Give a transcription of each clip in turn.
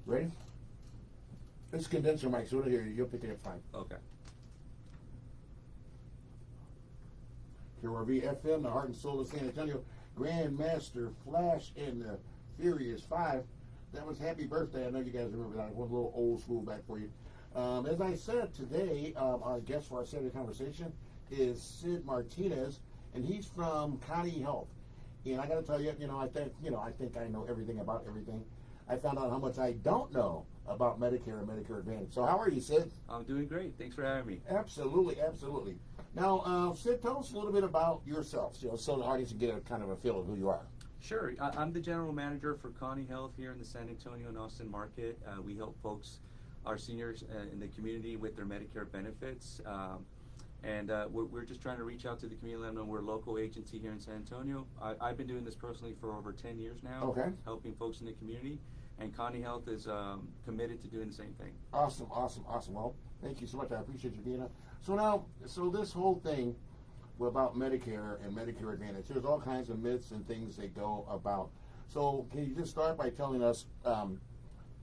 Ready? It's condenser mic, so here you'll pick it up fine. Okay. KRV FM, the heart and soul of San Antonio. Grandmaster Flash and the Furious 5. That was happy birthday. I know you guys remember that. One little old school back for you. As I said today, our guest for our Saturday conversation is Sid Martinez, and he's from Connie Health. And I got to tell you, I think I know everything about everything. I found out how much I don't know about Medicare and Medicare Advantage. So how are you, Sid? I'm doing great. Thanks for having me. Absolutely, absolutely. Now, Sid, tell us a little bit about yourself, so the audience can get a kind of a feel of who you are. Sure. I'm the general manager for Connie Health here in the San Antonio and Austin market. We help folks, our seniors in the community, with their Medicare benefits. We're just trying to reach out to the community. Let them know we're a local agency here in San Antonio. I've been doing this personally for over 10 years now, okay, helping folks in the community. And Connie Health is committed to doing the same thing. Awesome. Well, thank you so much. I appreciate you being here. So this whole thing about Medicare and Medicare Advantage, there's all kinds of myths and things that go about. So can you just start by telling us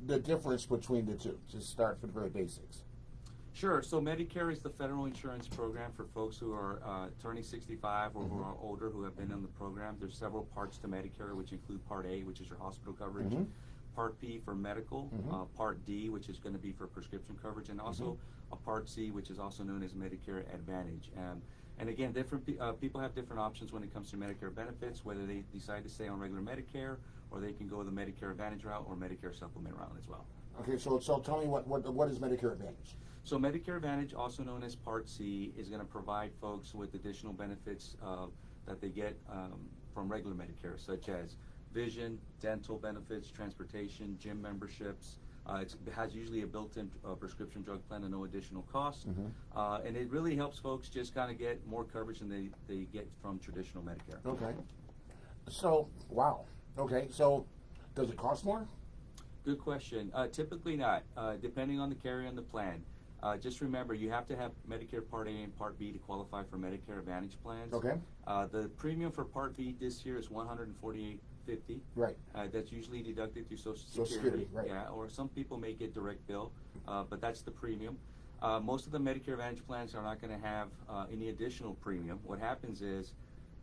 the difference between the two? Just start from the very basics. Sure. So Medicare is the federal insurance program for folks who are turning 65 or who are older, who have been in the program. There's several parts to Medicare, which include Part A, which is your hospital coverage, Part B for medical, Part D, which is going to be for prescription coverage, and also a Part C, which is also known as Medicare Advantage. And again, different people have different options when it comes to Medicare benefits, whether they decide to stay on regular Medicare, or they can go the Medicare Advantage route or Medicare Supplement route as well. Okay, so tell me what is Medicare Advantage? So Medicare Advantage, also known as Part C, is going to provide folks with additional benefits that they get from regular Medicare, such as vision, dental benefits, transportation, gym memberships. It has usually a built-in prescription drug plan at no additional cost. And it really helps folks just kind of get more coverage than they get from traditional Medicare. Okay. So, wow. Okay, so does it cost more? Good question. Typically not, depending on the carrier and the plan. Just remember, you have to have Medicare Part A and Part B to qualify for Medicare Advantage plans. Okay. The premium for Part B this year is $148.50. Right. That's usually deducted through Social Security. Social Security, right. Yeah, or some people may get direct bill, but that's the premium. Most of the Medicare Advantage plans are not going to have any additional premium. What happens is,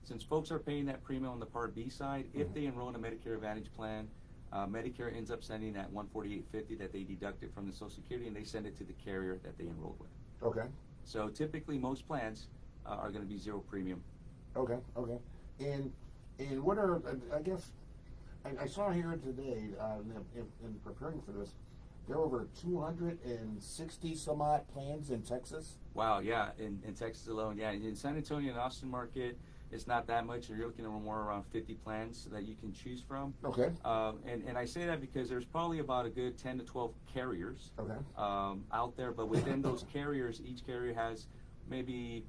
since folks are paying that premium on the Part B side, if they enroll in a Medicare Advantage plan, Medicare ends up sending that $148.50 that they deducted from the Social Security, and they send it to the carrier that they enrolled with. Okay. So typically, most plans are going to be zero premium. Okay. And what are, I guess, I saw here today in preparing for this, there are over 260 some odd plans in Texas. Wow, yeah, in Texas alone, yeah. In San Antonio and Austin market, it's not that much. You're looking at more around 50 plans that you can choose from. Okay. And I say that because there's probably about a good 10 to 12 carriers out there, but within those carriers, each carrier has maybe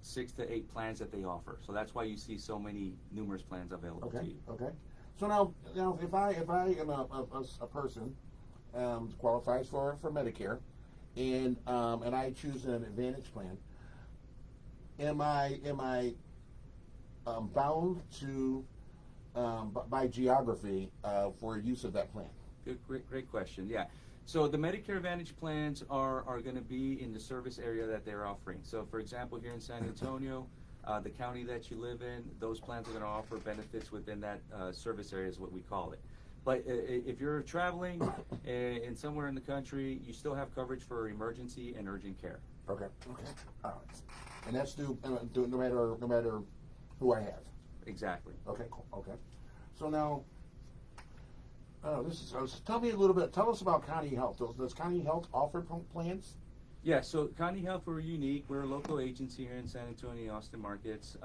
6 to 8 plans that they offer. So that's why you see so many numerous plans available to you. Okay. So now if I am a person qualifies for Medicare, and I choose an Advantage plan, am I bound to by geography for use of that plan? Great question. Yeah. So the Medicare Advantage plans are going to be in the service area that they're offering. So for example, here in San Antonio, the county that you live in, those plans are going to offer benefits within that service area is what we call it. But if you're traveling in somewhere in the country, you still have coverage for emergency and urgent care. Okay. All right. And that's due no matter who I have. Exactly. Okay. Cool. Okay. So now, tell us about Connie Health. Does Connie Health offer plans? Yeah, so Connie Health, we're unique. We're a local agency here in San Antonio, Austin markets.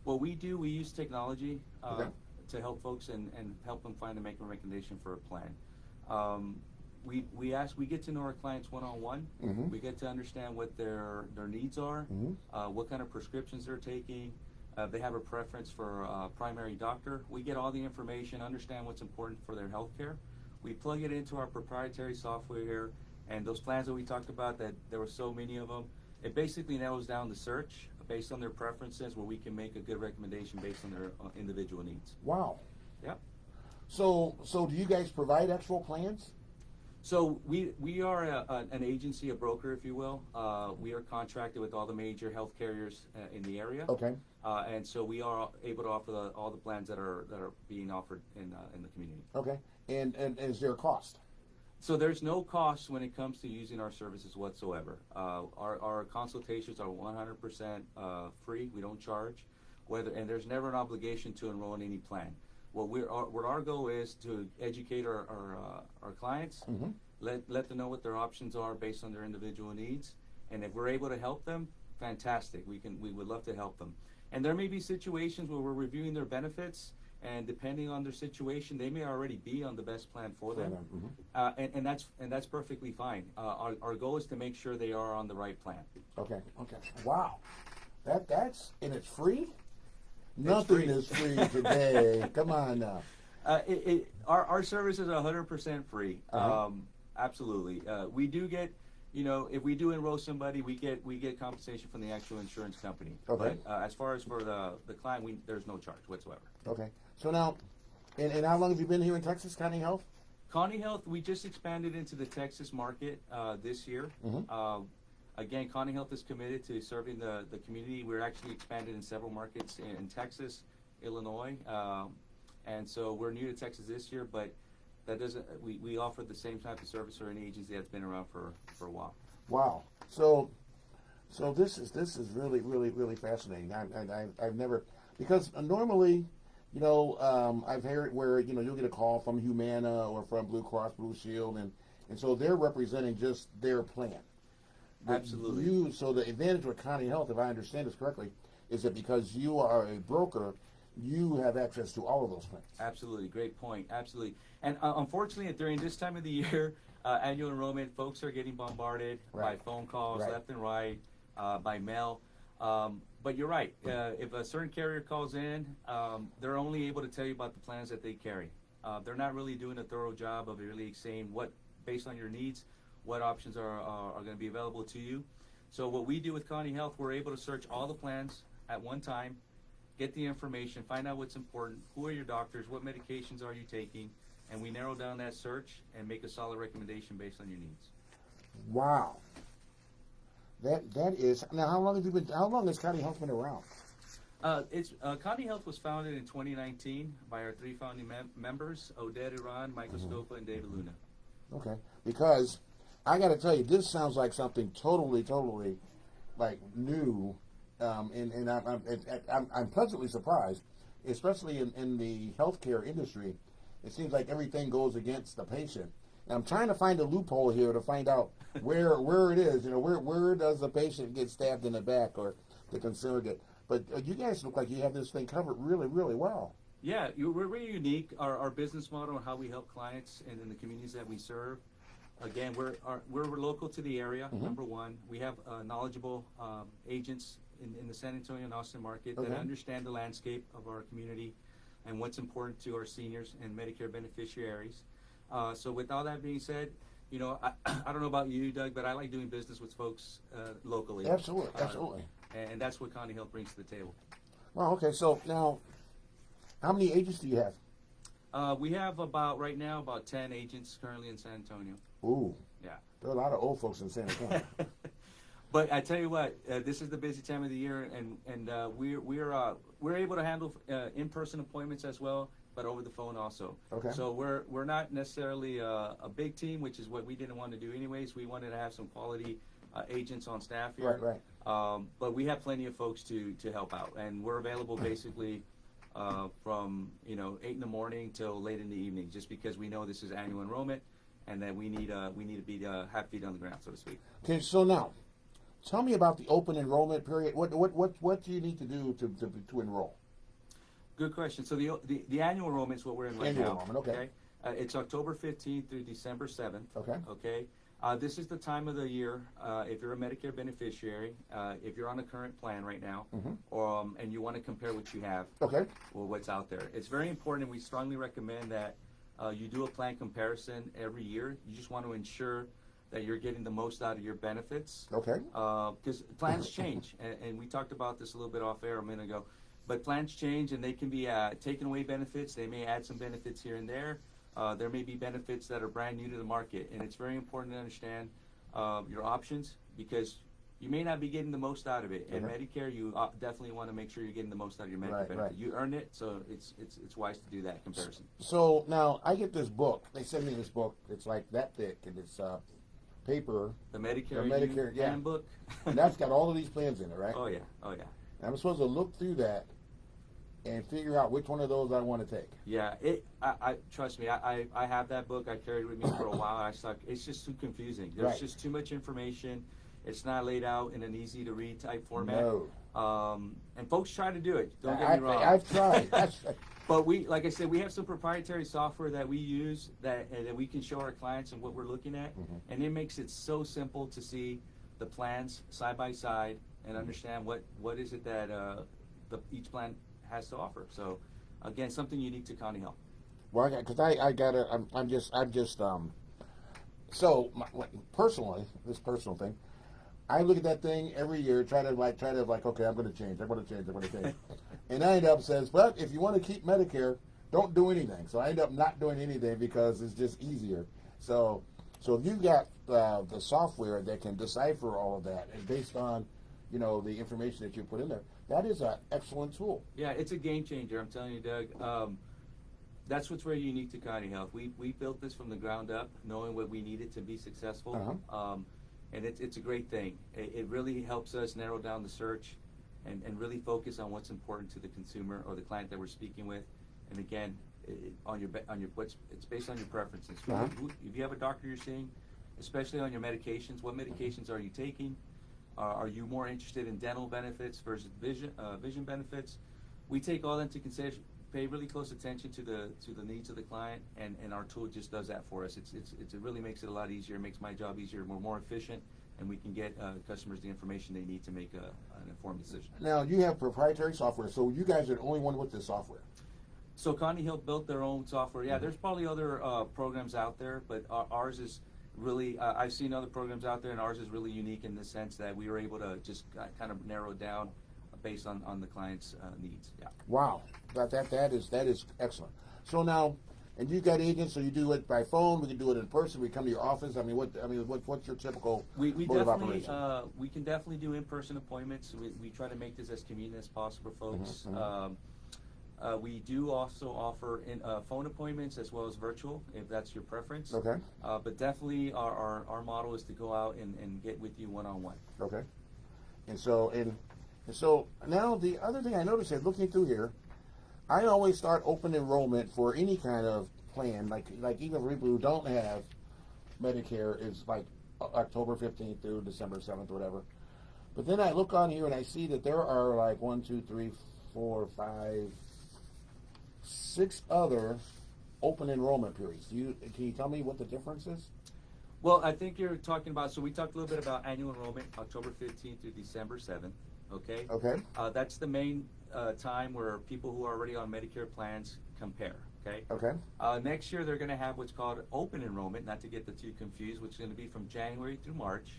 What we do, we use technology to help folks and help them make a recommendation for a plan. We get to know our clients one-on-one. We get to understand what their needs are, what kind of prescriptions they're taking. They have a preference for a primary doctor. We get all the information, understand what's important for their health care. We plug it into our proprietary software here, and those plans that we talked about, that there were so many of them, it basically narrows down the search based on their preferences, where we can make a good recommendation based on their individual needs. Wow. Yep. So do you guys provide actual plans? So we are an agency, a broker, if you will. We are contracted with all the major health carriers in the area. Okay. And so we are able to offer all the plans that are being offered in the community. Okay. And is there a cost? So there's no cost when it comes to using our services whatsoever. Our consultations are 100% free. We don't charge. And there's never an obligation to enroll in any plan. What our goal is to educate our clients, Mm-hmm. let them know what their options are based on their individual needs, and if we're able to help them, fantastic. We would love to help them. And there may be situations where we're reviewing their benefits, and depending on their situation, they may already be on the best plan for them, Mm-hmm. and that's perfectly fine. Our goal is to make sure they are on the right plan. Okay. Wow. That's and it's free? Nothing free. is free today. Come on now. Our service is 100% free. Absolutely. We do get, if we do enroll somebody, we get compensation from the actual insurance company. Okay. But as far as for the client, there's no charge whatsoever. Okay. So now, and how long have you been here in Texas, Connie Health? Connie Health, we just expanded into the Texas market this year. Mm-hmm. Again, Connie Health is committed to serving the community. We're actually expanded in several markets in Texas, Illinois, and so we're new to Texas this year, but that doesn't, we offer the same type of service for any agency that's been around for a while. Wow. So this is really fascinating. I've never, because normally, I've heard where you'll get a call from Humana or from Blue Cross Blue Shield, and so they're representing just their plan. But Absolutely. So the advantage with Connie Health, if I understand this correctly, is that because you are a broker, you have access to all of those plans. Absolutely, great point. Absolutely, and unfortunately, during this time of the year, annual enrollment, folks are getting bombarded by phone calls left and right, by mail. But you're right. If a certain carrier calls in, they're only able to tell you about the plans that they carry. They're not really doing a thorough job of really saying what, based on your needs, what options are going to be available to you. So what we do with Connie Health, we're able to search all the plans at one time, get the information, find out what's important, who are your doctors, what medications are you taking, and we narrow down that search and make a solid recommendation based on your needs. Wow. That is now. How long has Connie Health been around? Connie Health was founded in 2019 by our three founding members: Odette Iran, Michael Scopa, and David Luna. Okay, because I got to tell you, this sounds like something totally like new, and I'm pleasantly surprised, especially in the healthcare industry. It seems like everything goes against the patient. And I'm trying to find a loophole here to find out where it is. Where does the patient get stabbed in the back or the consumer get? But you guys look like you have this thing covered really well. Yeah, we're really unique. Our business model and how we help clients and in the communities that we serve. Again, we're local to the area. Mm-hmm. Number one, we have knowledgeable agents in the San Antonio and Austin market that understand the landscape of our community and what's important to our seniors and Medicare beneficiaries. So with all that being said, I don't know about you, Doug, but I like doing business with folks locally. Absolutely. And that's what Connie Health brings to the table. Well, okay. So now, how many agents do you have? We have right now about 10 agents currently in San Antonio. Ooh. Yeah. There are a lot of old folks in San Antonio. But I tell you what, this is the busy time of the year, and we're able to handle in-person appointments as well, but over the phone also. Okay. So we're not necessarily a big team, which is what we didn't want to do anyways. We wanted to have some quality agents on staff here. Right. But we have plenty of folks to help out, and we're available basically from 8 in the morning till late in the evening, just because we know this is annual enrollment, and that we need to be have feet on the ground, so to speak. Okay. So now, tell me about the open enrollment period. What do you need to do to enroll? Good question. So the annual enrollment is what we're in right Annual now. enrollment, okay. It's October 15th through December 7th. Okay. Okay. This is the time of the year, if you're a Medicare beneficiary, if you're on a current plan right now, and you want to compare what you have Okay. or what's out there. It's very important, and we strongly recommend that you do a plan comparison every year. You just want to ensure that you're getting the most out of your benefits. Okay. Because plans change, and we talked about this a little bit off air a minute ago. But plans change, and they can be taking away benefits. They may add some benefits here and there. There may be benefits that are brand new to the market, and it's very important to understand your options, because you may not be getting the most out of it. And Medicare, you definitely want to make sure you're getting the most out of your Medicare benefit. Right. You earned it, so it's wise to do that comparison. So now I get this book. They send me this book. It's like that thick, and it's paper. The Medicare handbook. And that's got all of these plans in it, right? Oh yeah. And I'm supposed to look through that and figure out which one of those I want to take. Yeah, I trust me. I have that book. I carried it with me for a while. It's just too confusing. There's just too much information. It's not laid out in an easy to read type format. No. And folks try to do it. Don't get me wrong. I've tried. But like I said, we have some proprietary software that we use that we can show our clients and what we're looking at, and it makes it so simple to see the plans side by side and understand what is it that each plan has to offer. So, again, something unique to Connie Health. Well, because I'm just so personally, this personal thing, I look at that thing every year, try to okay, I'm going to change. And I end up says, well, if you want to keep Medicare, don't do anything. So I end up not doing anything because it's just easier. So if you've got the software that can decipher all of that, and based on the information that you put in there, that is an excellent tool. Yeah, it's a game changer. I'm telling you, Doug. That's what's very unique to Connie Health. We built this from the ground up, knowing what we needed to be successful. And it's a great thing. It really helps us narrow down the search and really focus on what's important to the consumer or the client that we're speaking with. And again, it's based on your preferences. If you have a doctor you're seeing, especially on your medications, what medications are you taking? Are you more interested in dental benefits versus vision benefits? We take all that into consideration, pay really close attention to the needs of the client, and our tool just does that for us. It really makes it a lot easier. It makes my job easier. We're more efficient, and we can get customers the information they need to make an informed decision. Now, you have proprietary software, so you guys are the only one with this software. So Connie Health built their own software. Yeah, there's probably other programs out there, but ours is really, I've seen other programs out there, and ours is really unique in the sense that we were able to just kind of narrow it down based on the client's needs. Yeah. Wow, that is excellent. So now, and you got agents, so you do it by phone. We can do it in person. We come to your office. What's your typical mode of operation? We can definitely do in-person appointments. We try to make this as convenient as possible, folks. We do also offer phone appointments as well as virtual, if that's your preference. Okay. But definitely our model is to go out and get with you one-on-one. Okay. And so now the other thing I noticed is looking through here, I always start open enrollment for any kind of plan, like even for people who don't have Medicare, is like October 15th through December 7th or whatever. But then I look on here and I see that there are like 1, 2, 3, 4, 5, 6 other open enrollment periods. Can you tell me what the difference is? Well, I think you're talking about, so we talked a little bit about annual enrollment, October 15th through December 7th, okay? Okay. That's the main time where people who are already on Medicare plans compare, okay? Okay. Next year, they're going to have what's called open enrollment, not to get the two confused, which is going to be from January through March.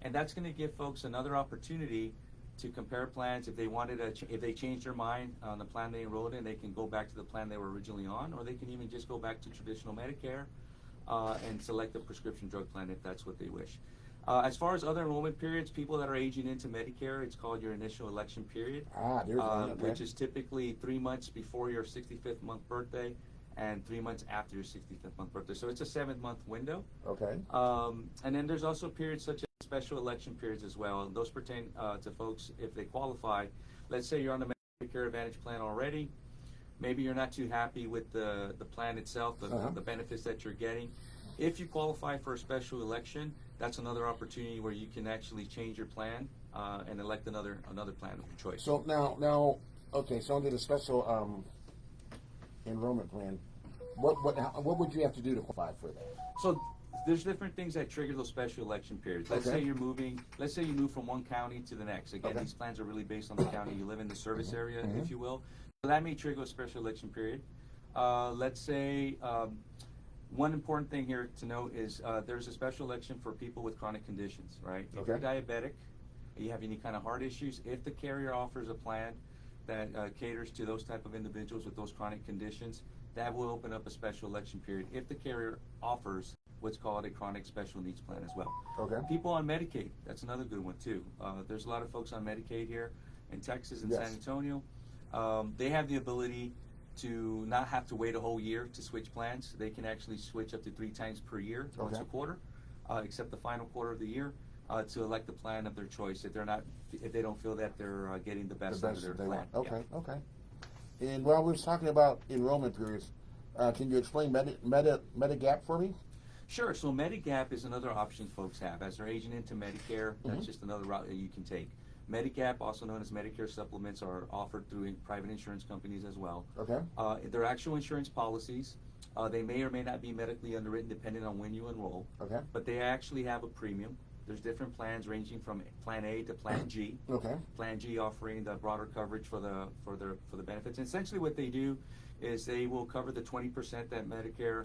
And that's going to give folks another opportunity to compare plans. If they wanted if they changed their mind on the plan they enrolled in, they can go back to the plan they were originally on, or they can even just go back to traditional Medicare and select a prescription drug plan if that's what they wish. As far as other enrollment periods, people that are aging into Medicare, it's called your initial election period, which is typically 3 months before your 65th month birthday and 3 months after your 65th month birthday. So it's a 7-month window. Okay. And then there's also periods such as special election periods as well. And those pertain to folks if they qualify. Let's say you're on the Medicare Advantage plan already. Maybe you're not too happy with the plan itself, the benefits that you're getting. If you qualify for a special election, that's another opportunity where you can actually change your plan and elect another plan of your choice. So now, okay. So under the special enrollment plan, what would you have to do to qualify for that? So there's different things that trigger those special election periods. Let's say you're moving. Let's say you move from one county to the next. Again, these plans are really based on the county you live in, the service area, if you will. So that may trigger a special election period. Let's say one important thing here to note is there's a special election for people with chronic conditions, right? If you're diabetic, you have any kind of heart issues, if the carrier offers a plan that caters to those type of individuals with those chronic conditions, that will open up a special election period if the carrier offers what's called a chronic special needs plan as well. Okay. People on Medicaid, that's another good one too. There's a lot of folks on Medicaid here in Texas and San Antonio. They have the ability to not have to wait a whole year to switch plans. They can actually switch up to 3 times per year, once a quarter, except the final quarter of the year, to elect the plan of their choice if they don't feel that they're getting the best out of their plan. Okay. And while we were talking about enrollment periods, can you explain Medigap for me? Sure. So Medigap is another option folks have. As they're aging into Medicare, that's just another route that you can take. Medigap, also known as Medicare Supplements, are offered through private insurance companies as well. Okay. They're actual insurance policies. They may or may not be medically underwritten depending on when you enroll. Okay. But they actually have a premium. There's different plans ranging from Plan A to Plan G. Okay. Plan G offering the broader coverage for the benefits. And essentially, what they do is they will cover the 20% that Medicare.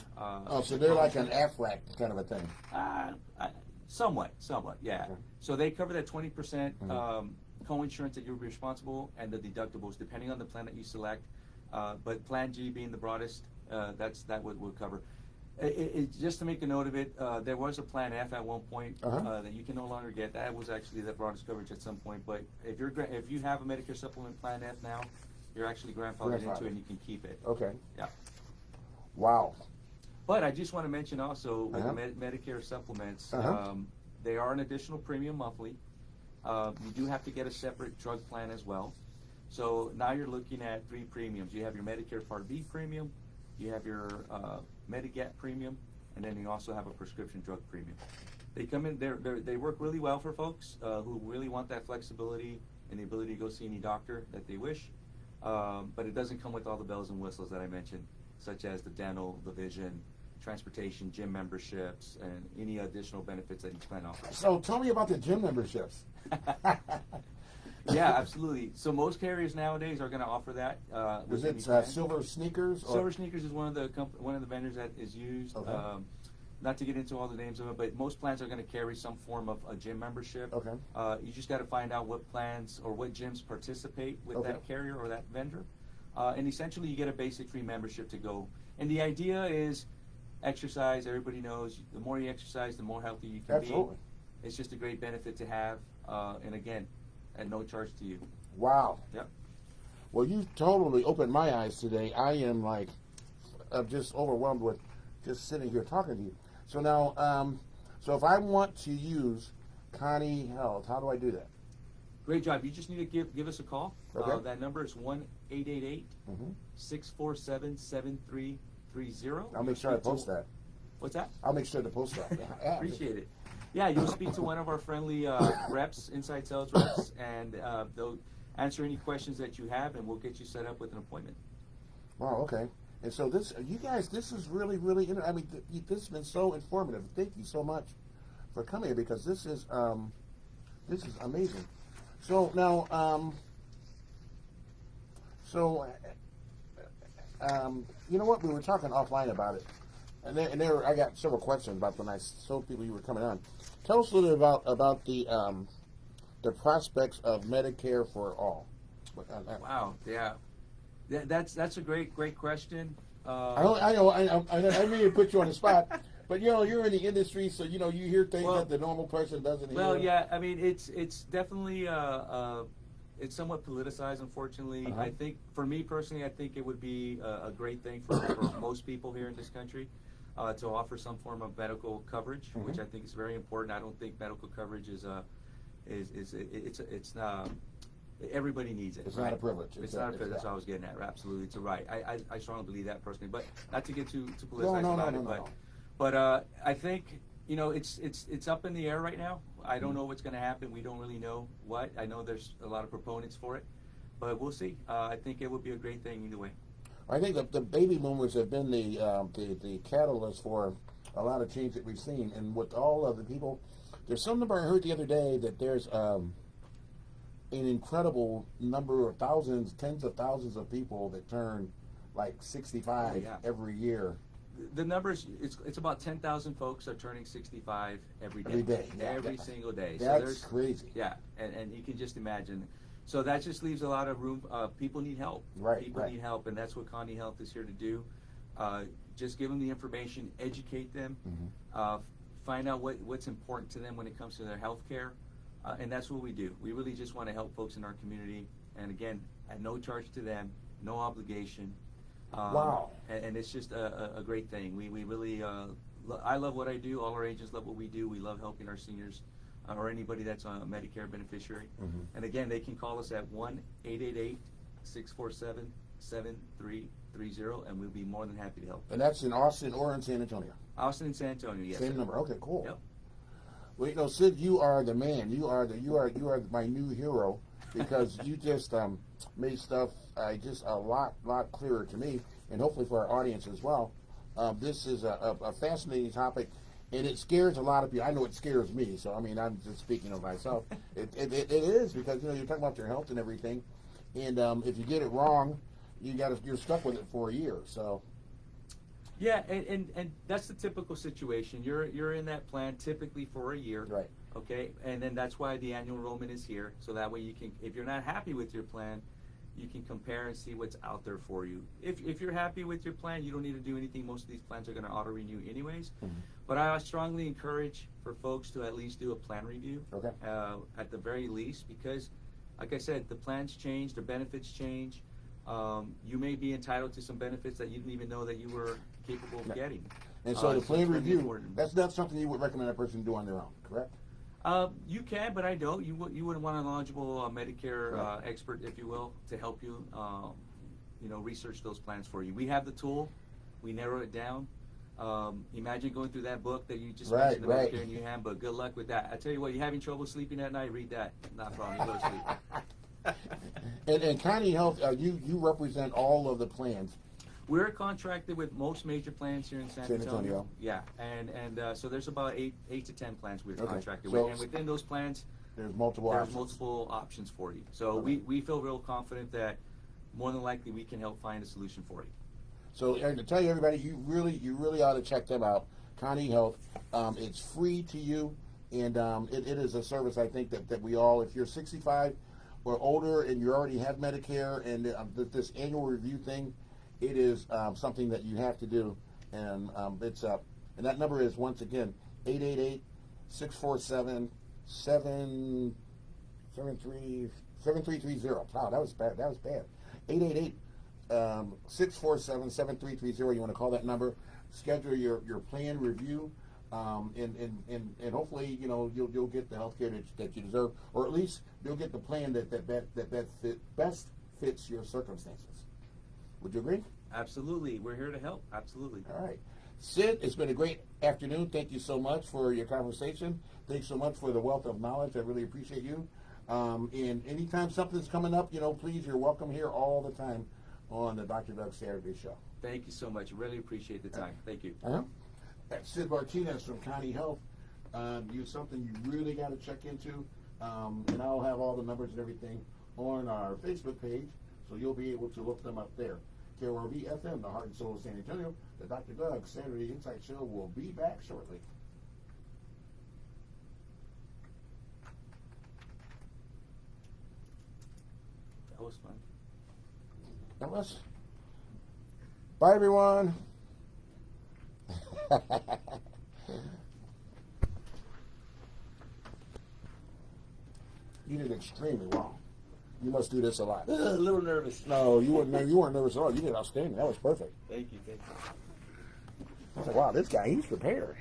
So they're like an AFRAC kind of a thing. Somewhat, yeah. Okay. So they cover that 20% co-insurance that you're responsible and the deductibles depending on the plan that you select. But Plan G being the broadest, that will cover. Just to make a note of it, there was a Plan F at one point that you can no longer get. That was actually the broadest coverage at some point. But if you have a Medicare Supplement Plan F now, you're actually grandfathered into it and you can keep it. Okay. Yeah. Wow. But I just want to mention also with Medicare Supplements, they are an additional premium monthly. You do have to get a separate drug plan as well. So now you're looking at 3 premiums. You have your Medicare Part B premium, you have your Medigap premium, and then you also have a prescription drug premium. They come in, they work really well for folks who really want that flexibility and the ability to go see any doctor that they wish. But it doesn't come with all the bells and whistles that I mentioned, such as the dental, the vision, transportation, gym memberships, and any additional benefits that each plan offers. So tell me about the gym memberships. Yeah, absolutely. So most carriers nowadays are going to offer that. Is it Silver Sneakers? Silver Sneakers is one of the vendors that is used. Okay. Not to get into all the names of it, but most plans are going to carry some form of a gym membership. Okay. You just got to find out what plans or what gyms participate with that carrier or that vendor. And essentially you get a basic free membership to go. And the idea is exercise. Everybody knows the more you exercise, the more healthy you can be. It's just a great benefit to have. And again, at no charge to you. Wow. Yep. Well, you totally opened my eyes today. I am I'm just overwhelmed with just sitting here talking to you. So now, so if I want to use Connie Health, how do I do that? Great job. You just need to give us a call. Okay. That number is 1-888-647-7330. I'll make sure I post that. What's that? I'll make sure to post that. Appreciate it. Yeah, you'll speak to one of our friendly reps, inside sales reps, and they'll answer any questions that you have, and we'll get you set up with an appointment. Wow, okay. And so this is really, really interesting. I mean, this has been so informative. Thank you so much for coming here, because this is amazing. So now, you know what? We were talking offline about it, and there I got several questions about when I told people you were coming on. Tell us a little bit about the prospects of Medicare for all. Wow, yeah, that's a great question. I know. I may have put you on the spot, but you're in the industry, so you hear things that the normal person doesn't hear. Well, yeah, I mean it's definitely it's somewhat politicized, unfortunately. I think for me personally, I think it would be a great thing for most people here in this country to offer some form of medical coverage, which I think is very important. I don't think medical coverage is not. Everybody needs it. It's right? not a privilege. It's not a privilege. That's what I was getting at. Absolutely, it's a right. I strongly believe that personally, but not to get too politicized about it. But I think it's up in the air right now. I don't know what's going to happen. We don't really know what. I know there's a lot of proponents for it, but we'll see. I think it would be a great thing either way. I think the baby boomers have been the catalyst for a lot of change that we've seen, and with all of the people, there's some number I heard the other day that there's an incredible number of thousands, tens of thousands of people that turn like 65 every year. The numbers, it's about 10,000 folks are turning 65 every day. Every day. Every single day. That's crazy. Yeah, and you can just imagine. So that just leaves a lot of room. People need help. Right, People right. need help, and that's what Connie Health is here to do. Just give them the information, educate them, find out what's important to them when it comes to their health care, and that's what we do. We really just want to help folks in our community, and again, at no charge to them, no obligation. Wow. And it's just a great thing. We really, I love what I do. All our agents love what we do. We love helping our seniors or anybody that's a Medicare beneficiary. And again, they can call us at 1-888-647-7330, and we'll be more than happy to help. And that's in Austin or in San Antonio? Austin and San Antonio, yes. Same sir. number. Okay, cool. Yep. Well, you know, Sid, you are the man. You are my new hero, because you just made stuff just a lot clearer to me, and hopefully for our audience as well. This is a fascinating topic, and it scares a lot of people. I know it scares me, so I mean, I'm just speaking of myself. It is, because you're talking about your health and everything, and if you get it wrong, you're stuck with it for a year. So. Yeah, and that's the typical situation. You're in that plan typically for a year. Right. Okay, and then that's why the annual enrollment is here, so that way you can, if you're not happy with your plan, you can compare and see what's out there for you. If you're happy with your plan, you don't need to do anything. Most of these plans are going to auto renew anyways. But I strongly encourage for folks to at least do a plan review. Okay. At the very least, because, like I said, the plans change, the benefits change. You may be entitled to some benefits that you didn't even know that you were capable of getting. And so the plan it's really review, important. that's not something you would recommend a person do on their own, correct? You can, but I don't. You wouldn't want a knowledgeable Medicare Right. expert, if you will, to help you, research those plans for you. We have the tool. We narrow it down. Imagine going through that book that you just mentioned, the Medicare New Handbook. Good luck with that. I tell you what, you're having trouble sleeping at night, read that. Not a problem. You go to sleep. And Connie Health, you represent all of the plans. We're contracted with most major plans here in San Antonio. Antonio. Yeah, and so there's about eight to 10 plans we're contracted So with, and within those plans, there's multiple there's options. multiple options for you. So we feel real confident that more than likely we can help find a solution for you. So, and to tell you everybody, you really ought to check them out. Connie Health. It's free to you, and it is a service I think that we all, if you're 65 or older and you already have Medicare, and this annual review thing, it is something that you have to do, and it's and that number is, once again, 888-647-7330. Wow, that was bad. 888-647-7330. You want to call that number, schedule your plan review, and hopefully you'll get the health care that you deserve, or at least you'll get the plan that best fits your circumstances. Would you agree? Absolutely. We're here to help. Absolutely. All right. Sid, it's been a great afternoon. Thank you so much for your conversation. Thanks so much for the wealth of knowledge. I really appreciate you. And anytime something's coming up, please, you're welcome here all the time on the Dr. Doug Saturday Show. Thank you so much. Really appreciate the time. Thank you. That's Sid Martinez from Connie Health. Something you really got to check into. And I'll have all the numbers and everything on our Facebook page, so you'll be able to look them up there. KROV FM, the heart and soul of San Antonio. The Dr. Doug Saturday Insight Show will be back shortly. That was fun. That was. Bye, everyone. You did extremely well. You must do this a lot. A little nervous. No, you weren't nervous at all. You did outstanding. That was perfect. Thank you. I was like, wow, this guy, he's prepared.